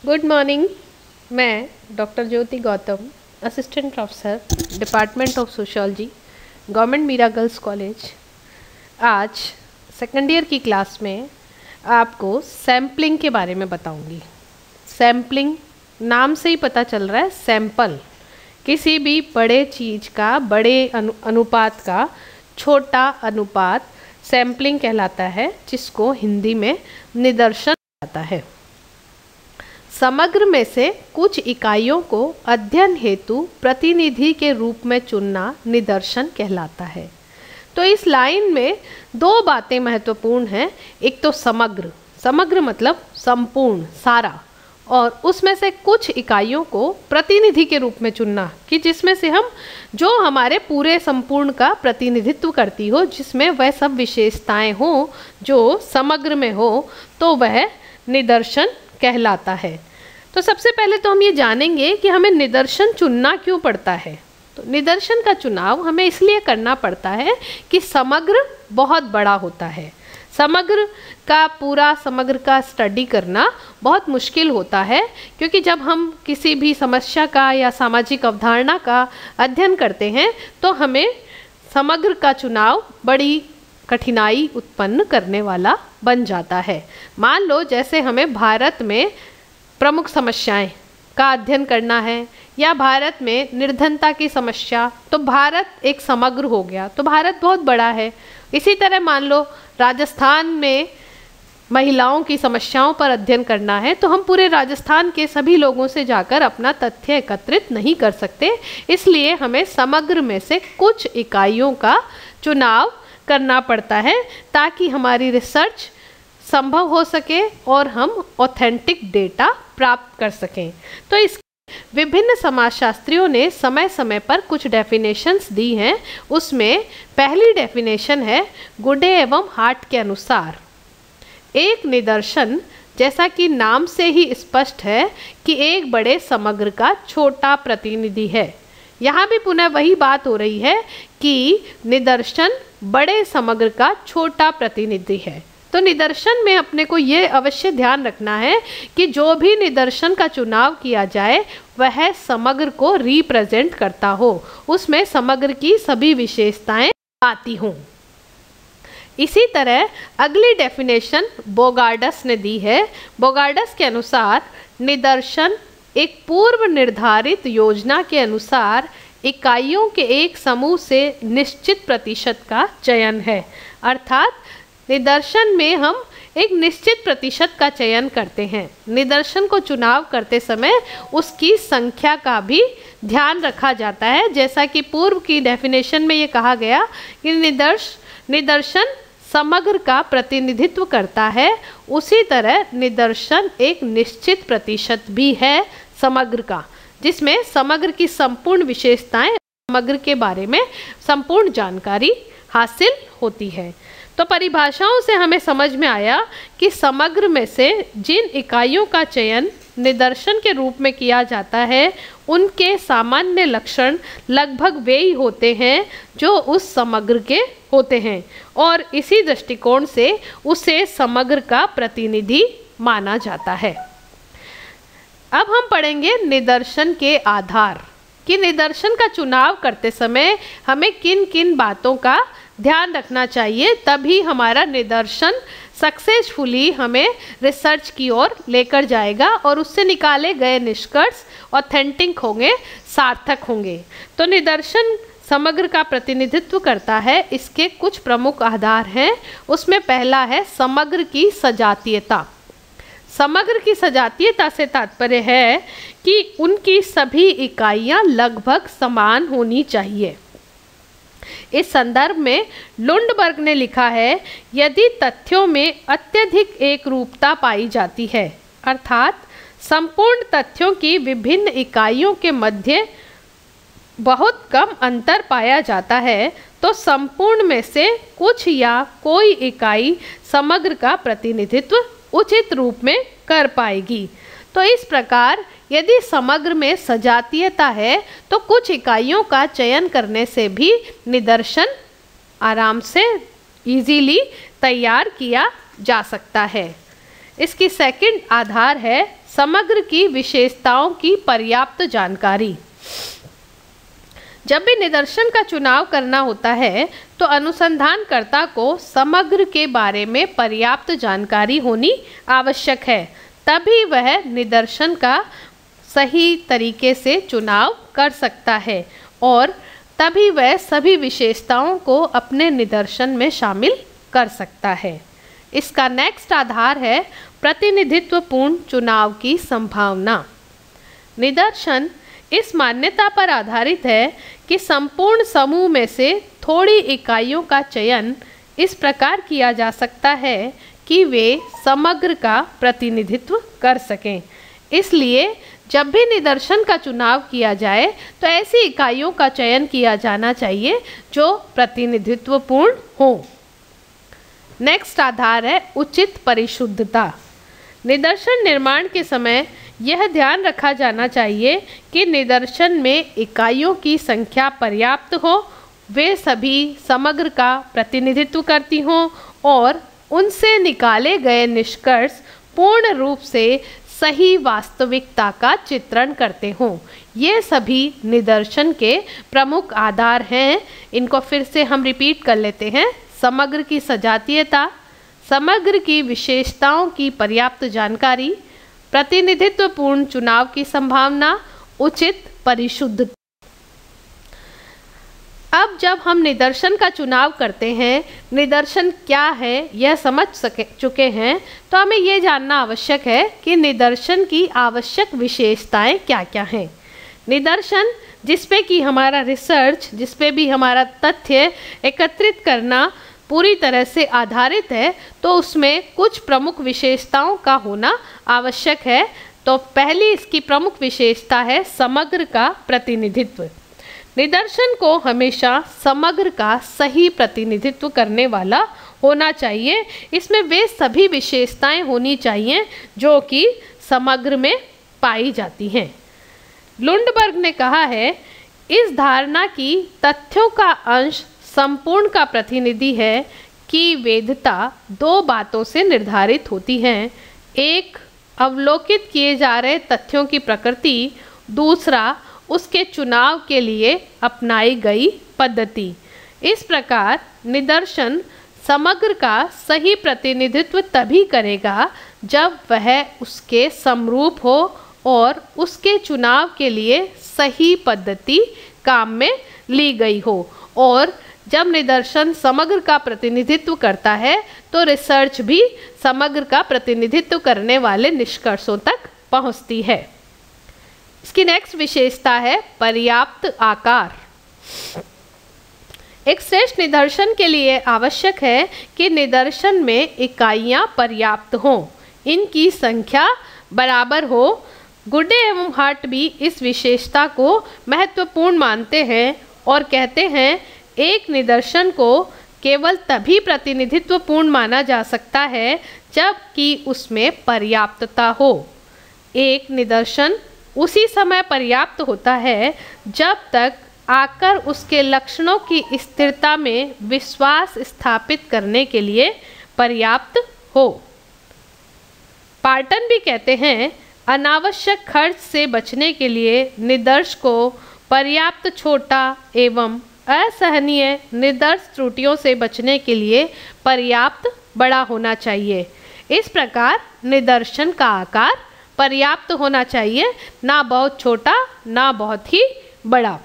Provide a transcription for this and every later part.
Good morning. मैं doctor Jyoti Gautam, assistant professor, department of sociology, government Meera girls college, आज second year की class में आपको सैम्पलिंग के बारे में बताऊंगी। सैम्पलिंग नाम से ही पता चल रहा है, सैंपल किसी भी बड़े चीज़ का, बड़े अनुपात का छोटा अनुपात सैम्पलिंग कहलाता है, जिसको हिंदी में निदर्शन कहता है। समग्र में से कुछ इकाइयों को अध्ययन हेतु प्रतिनिधि के रूप में चुनना निदर्शन कहलाता है। तो इस लाइन में दो बातें महत्वपूर्ण हैं। एक तो समग्र, समग्र मतलब संपूर्ण, सारा, और उसमें से कुछ इकाइयों को प्रतिनिधि के रूप में चुनना कि जिसमें से हम जो हमारे पूरे संपूर्ण का प्रतिनिधित्व करती हो, जिसमें वह सब विशेषताएं हो जो समग्र में हो, तो वह निदर्शन कहलाता है। तो सबसे पहले तो हम ये जानेंगे कि हमें निदर्शन चुनना क्यों पड़ता है। तो निदर्शन का चुनाव हमें इसलिए करना पड़ता है कि समग्र बहुत बड़ा होता है। समग्र का स्टडी करना बहुत मुश्किल होता है, क्योंकि जब हम किसी भी समस्या का या सामाजिक अवधारणा का अध्ययन करते हैं तो हमें समग्र का चुनाव बड़ी कठिनाई उत्पन्न करने वाला बन जाता है। मान लो जैसे हमें भारत में प्रमुख समस्याएं का अध्ययन करना है या भारत में निर्धनता की समस्या, तो भारत एक समग्र हो गया, तो भारत बहुत बड़ा है। इसी तरह मान लो राजस्थान में महिलाओं की समस्याओं पर अध्ययन करना है, तो हम पूरे राजस्थान के सभी लोगों से जाकर अपना तथ्य एकत्रित नहीं कर सकते। इसलिए हमें समग्र में से कुछ इकाइयों का चुनाव करना पड़ता है ताकि हमारी रिसर्च संभव हो सके और हम ऑथेंटिक डेटा प्राप्त कर सकें। तो इस विभिन्न समाजशास्त्रियों ने समय समय पर कुछ डेफिनेशंस दी हैं। उसमें पहली डेफिनेशन है गुडे एवं हार्ट के अनुसार एक निदर्शन, जैसा कि नाम से ही स्पष्ट है कि एक बड़े समग्र का छोटा प्रतिनिधि है। यहाँ भी पुनः वही बात हो रही है कि निदर्शन बड़े समग्र का छोटा प्रतिनिधि है। तो निदर्शन में अपने को ये अवश्य ध्यान रखना है कि जो भी निदर्शन का चुनाव किया जाए वह समग्र को रिप्रेजेंट करता हो, उसमें समग्र की सभी विशेषताएं आती हों। इसी तरह अगली डेफिनेशन बोगार्डस ने दी है। बोगार्डस के अनुसार निदर्शन एक पूर्व निर्धारित योजना के अनुसार इकाइयों के एक समूह से निश्चित प्रतिशत का चयन है। अर्थात निदर्शन में हम एक निश्चित प्रतिशत का चयन करते हैं। निदर्शन को चुनाव करते समय उसकी संख्या का भी ध्यान रखा जाता है। जैसा कि पूर्व की डेफिनेशन में ये कहा गया कि निदर्शन समग्र का प्रतिनिधित्व करता है, उसी तरह निदर्शन एक निश्चित प्रतिशत भी है समग्र का, जिसमें समग्र की संपूर्ण विशेषताएं, समग्र के बारे में संपूर्ण जानकारी हासिल होती है। तो परिभाषाओं से हमें समझ में आया कि समग्र में से जिन इकाइयों का चयन निदर्शन के रूप में किया जाता है, उनके सामान्य लक्षण लगभग वे ही होते हैं जो उस समग्र के होते हैं, और इसी दृष्टिकोण से उसे समग्र का प्रतिनिधि माना जाता है। अब हम पढ़ेंगे निदर्शन के आधार, कि निदर्शन का चुनाव करते समय हमें किन किन बातों का ध्यान रखना चाहिए, तभी हमारा निदर्शन सक्सेसफुली हमें रिसर्च की ओर लेकर जाएगा और उससे निकाले गए निष्कर्ष ऑथेंटिक होंगे, सार्थक होंगे। तो निदर्शन समग्र का प्रतिनिधित्व करता है। इसके कुछ प्रमुख आधार हैं। उसमें पहला है समग्र की सजातीयता। समग्र की सजातीयता से तात्पर्य है कि उनकी सभी इकाइयां लगभग समान होनी चाहिए। इस संदर्भ में लुंडबर्ग ने लिखा है, यदि तथ्यों में अत्यधिक एकरूपता पाई जाती है, अर्थात संपूर्ण तथ्यों की विभिन्न इकाइयों के मध्य बहुत कम अंतर पाया जाता है, तो संपूर्ण में से कुछ या कोई इकाई समग्र का प्रतिनिधित्व उचित रूप में कर पाएगी। तो इस प्रकार यदि समग्र में सजातीयता है तो कुछ इकाइयों का चयन करने से भी निदर्शन आराम से इजीली तैयार किया जा सकता है। इसकी सेकंड आधार है समग्र की विशेषताओं की पर्याप्त जानकारी। जब भी निदर्शन का चुनाव करना होता है तो अनुसंधानकर्ता को समग्र के बारे में पर्याप्त जानकारी होनी आवश्यक है, तभी वह निदर्शन का सही तरीके से चुनाव कर सकता है और तभी वह सभी विशेषताओं को अपने निदर्शन में शामिल कर सकता है। इसका नेक्स्ट आधार है प्रतिनिधित्वपूर्ण चुनाव की संभावना। निदर्शन इस मान्यता पर आधारित है कि संपूर्ण समूह में से थोड़ी इकाइयों का चयन इस प्रकार किया जा सकता है कि वे समग्र का प्रतिनिधित्व कर सकें। इसलिए जब भी निदर्शन का चुनाव किया जाए तो ऐसी इकाइयों का चयन किया जाना चाहिए जो प्रतिनिधित्वपूर्ण हो। नेक्स्ट आधार है उचित परिशुद्धता। निदर्शन निर्माण के समय यह ध्यान रखा जाना चाहिए कि निदर्शन में इकाइयों की संख्या पर्याप्त हो, वे सभी समग्र का प्रतिनिधित्व करती हों और उनसे निकाले गए निष्कर्ष पूर्ण रूप से सही वास्तविकता का चित्रण करते हों। ये सभी निदर्शन के प्रमुख आधार हैं। इनको फिर से हम रिपीट कर लेते हैं। समग्र की सजातीयता, समग्र की विशेषताओं की पर्याप्त जानकारी, प्रतिनिधित्वपूर्ण चुनाव की संभावना, उचित परिशुद्धता। अब जब हम निदर्शन का चुनाव करते हैं, निदर्शन क्या है यह समझ चुके हैं, तो हमें यह जानना आवश्यक है कि निदर्शन की आवश्यक विशेषताएं क्या क्या हैं। निदर्शन जिस पे कि हमारा रिसर्च, जिस पे भी हमारा तथ्य एकत्रित करना पूरी तरह से आधारित है, तो उसमें कुछ प्रमुख विशेषताओं का होना आवश्यक है। तो पहली इसकी प्रमुख विशेषता है समग्र का प्रतिनिधित्व। निदर्शन को हमेशा समग्र का सही प्रतिनिधित्व करने वाला होना चाहिए। इसमें वे सभी विशेषताएं होनी चाहिए जो कि समग्र में पाई जाती हैं। लुंडबर्ग ने कहा है, इस धारणा की तथ्यों का अंश संपूर्ण का प्रतिनिधि है कि वैधता दो बातों से निर्धारित होती है। एक, अवलोकित किए जा रहे तथ्यों की प्रकृति, दूसरा उसके चुनाव के लिए अपनाई गई पद्धति। इस प्रकार निदर्शन समग्र का सही प्रतिनिधित्व तभी करेगा जब वह उसके समरूप हो और उसके चुनाव के लिए सही पद्धति काम में ली गई हो। और जब निदर्शन समग्र का प्रतिनिधित्व करता है तो रिसर्च भी समग्र का प्रतिनिधित्व करने वाले निष्कर्षों तक पहुंचती है। इसकी नेक्स्ट विशेषता है पर्याप्त आकार। एक श्रेष्ठ निदर्शन के लिए आवश्यक है कि निदर्शन में इकाइयां पर्याप्त हों, इनकी संख्या बराबर हो। गुडे एवं हार्ट भी इस विशेषता को महत्वपूर्ण मानते हैं और कहते हैं, एक निदर्शन को केवल तभी प्रतिनिधित्वपूर्ण माना जा सकता है जबकि उसमें पर्याप्तता हो। एक निदर्शन उसी समय पर्याप्त होता है जब तक आकर उसके लक्षणों की स्थिरता में विश्वास स्थापित करने के लिए पर्याप्त हो। पार्टन भी कहते हैं, अनावश्यक खर्च से बचने के लिए निदर्श को पर्याप्त छोटा एवं असहनीय निदर्श त्रुटियों से बचने के लिए पर्याप्त बड़ा होना चाहिए। इस प्रकार निदर्शन का आकार पर्याप्त होना चाहिए, ना बहुत छोटा ना बहुत ही बड़ा।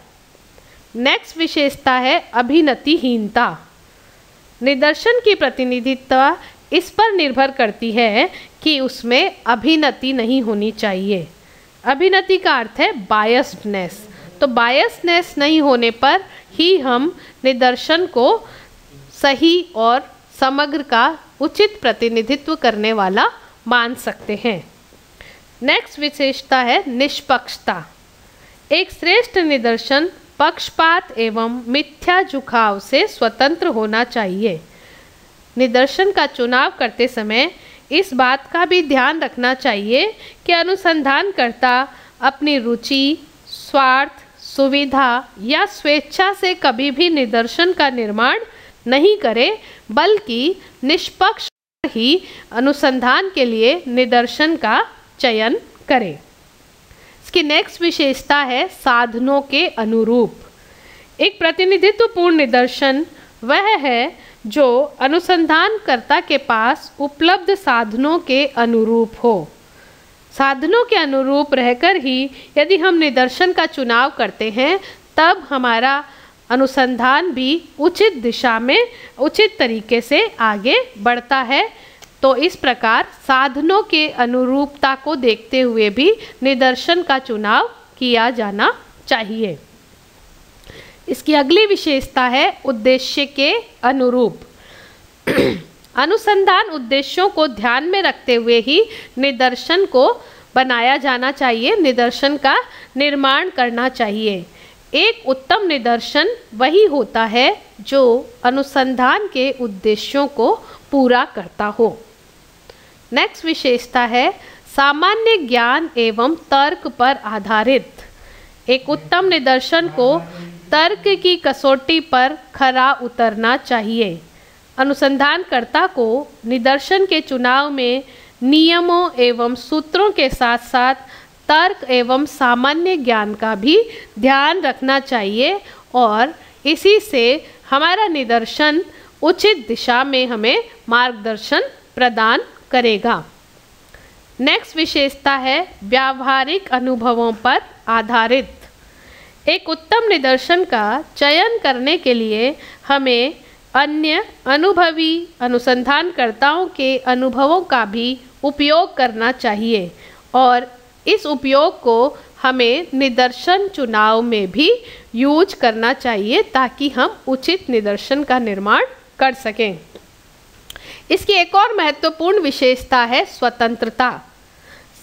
नेक्स्ट विशेषता है अभिनतिहीनता। निदर्शन की प्रतिनिधित्व इस पर निर्भर करती है कि उसमें अभिनति नहीं होनी चाहिए। अभिनति का अर्थ है बायस्डनेस। तो बायसनेस नहीं होने पर ही हम निदर्शन को सही और समग्र का उचित प्रतिनिधित्व करने वाला मान सकते हैं। नेक्स्ट विशेषता है निष्पक्षता। एक श्रेष्ठ निदर्शन पक्षपात एवं मिथ्या झुकाव से स्वतंत्र होना चाहिए। निदर्शन का चुनाव करते समय इस बात का भी ध्यान रखना चाहिए कि अनुसंधानकर्ता अपनी रुचि, स्वार्थ, सुविधा या स्वेच्छा से कभी भी निदर्शन का निर्माण नहीं करे, बल्कि निष्पक्ष ही अनुसंधान के लिए निदर्शन का चयन करें। इसकी नेक्स्ट विशेषता है साधनों के अनुरूप। एक प्रतिनिधित्वपूर्ण निदर्शन वह है जो अनुसंधानकर्ता के पास उपलब्ध साधनों के अनुरूप हो। साधनों के अनुरूप रहकर ही यदि हम निदर्शन का चुनाव करते हैं तब हमारा अनुसंधान भी उचित दिशा में उचित तरीके से आगे बढ़ता है। तो इस प्रकार साधनों के अनुरूपता को देखते हुए भी निदर्शन का चुनाव किया जाना चाहिए। इसकी अगली विशेषता है उद्देश्य के अनुरूप। अनुसंधान उद्देश्यों को ध्यान में रखते हुए ही निदर्शन को बनाया जाना चाहिए, निदर्शन का निर्माण करना चाहिए। एक उत्तम निदर्शन वही होता है जो अनुसंधान के उद्देश्यों को पूरा करता हो। नेक्स्ट विशेषता है सामान्य ज्ञान एवं तर्क पर आधारित। एक उत्तम निदर्शन को तर्क की कसौटी पर खरा उतरना चाहिए। अनुसंधानकर्ता को निदर्शन के चुनाव में नियमों एवं सूत्रों के साथ साथ तर्क एवं सामान्य ज्ञान का भी ध्यान रखना चाहिए और इसी से हमारा निदर्शन उचित दिशा में हमें मार्गदर्शन प्रदान करेगा। नेक्स्ट विशेषता है व्यावहारिक अनुभवों पर आधारित। एक उत्तम निदर्शन का चयन करने के लिए हमें अन्य अनुभवी अनुसंधानकर्ताओं के अनुभवों का भी उपयोग करना चाहिए और इस उपयोग को हमें निदर्शन चुनाव में भी यूज करना चाहिए ताकि हम उचित निदर्शन का निर्माण कर सकें। इसकी एक और महत्वपूर्ण विशेषता है स्वतंत्रता।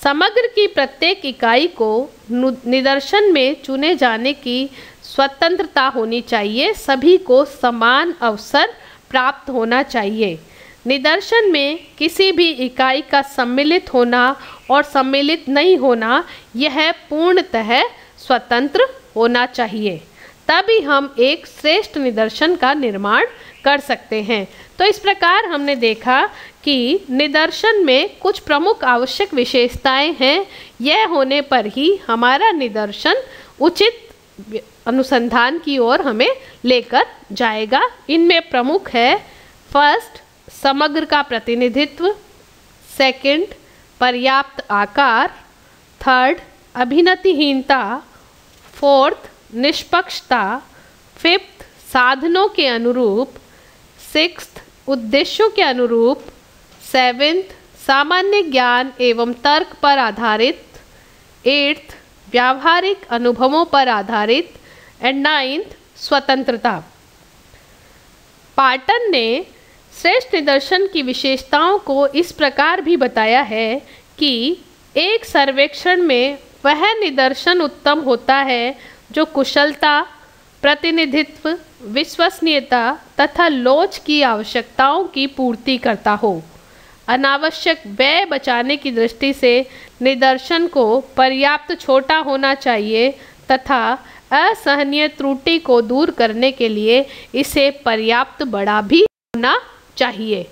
समग्र की प्रत्येक इकाई को निदर्शन में चुने जाने की स्वतंत्रता होनी चाहिए। सभी को समान अवसर प्राप्त होना चाहिए। निदर्शन में किसी भी इकाई का सम्मिलित होना और सम्मिलित नहीं होना यह पूर्णतः स्वतंत्र होना चाहिए, तभी हम एक श्रेष्ठ निदर्शन का निर्माण कर सकते हैं। तो इस प्रकार हमने देखा कि निदर्शन में कुछ प्रमुख आवश्यक विशेषताएं हैं। यह होने पर ही हमारा निदर्शन उचित अनुसंधान की ओर हमें लेकर जाएगा। इनमें प्रमुख है फर्स्ट, समग्र का प्रतिनिधित्व, सेकंड, पर्याप्त आकार, थर्ड, अभिनतिहीनता, फोर्थ, निष्पक्षता, फिफ्थ, साधनों के अनुरूप, सिक्स्थ, उद्देश्यों के अनुरूप, सेवेंथ, सामान्य ज्ञान एवं तर्क पर आधारित, एट्थ, व्यावहारिक अनुभवों पर आधारित एंड नाइन्थ, स्वतंत्रता। पार्टन ने श्रेष्ठ निदर्शन की विशेषताओं को इस प्रकार भी बताया है कि एक सर्वेक्षण में वह निदर्शन उत्तम होता है जो कुशलता, प्रतिनिधित्व, विश्वसनीयता तथा लोच की आवश्यकताओं की पूर्ति करता हो। अनावश्यक व्यय बचाने की दृष्टि से निदर्शन को पर्याप्त छोटा होना चाहिए तथा असहनीय त्रुटि को दूर करने के लिए इसे पर्याप्त बड़ा भी होना चाहिए।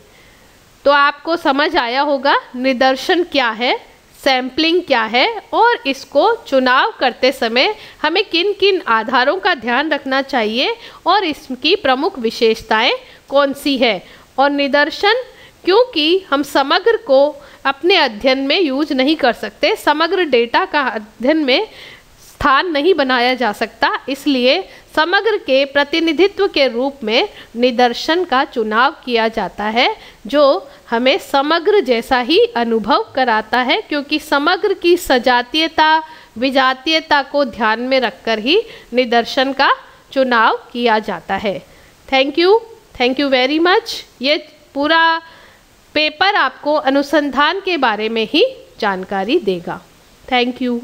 तो आपको समझ आया होगा निदर्शन क्या है, सैम्पलिंग क्या है और इसको चुनाव करते समय हमें किन किन आधारों का ध्यान रखना चाहिए और इसकी प्रमुख विशेषताएं कौन सी है। और निदर्शन, क्योंकि हम समग्र को अपने अध्ययन में यूज नहीं कर सकते, समग्र डेटा का अध्ययन में स्थान नहीं बनाया जा सकता, इसलिए समग्र के प्रतिनिधित्व के रूप में निदर्शन का चुनाव किया जाता है जो हमें समग्र जैसा ही अनुभव कराता है, क्योंकि समग्र की सजातीयता विजातीयता को ध्यान में रखकर ही निदर्शन का चुनाव किया जाता है। Thank you very much. ये पूरा पेपर आपको अनुसंधान के बारे में ही जानकारी देगा। Thank you.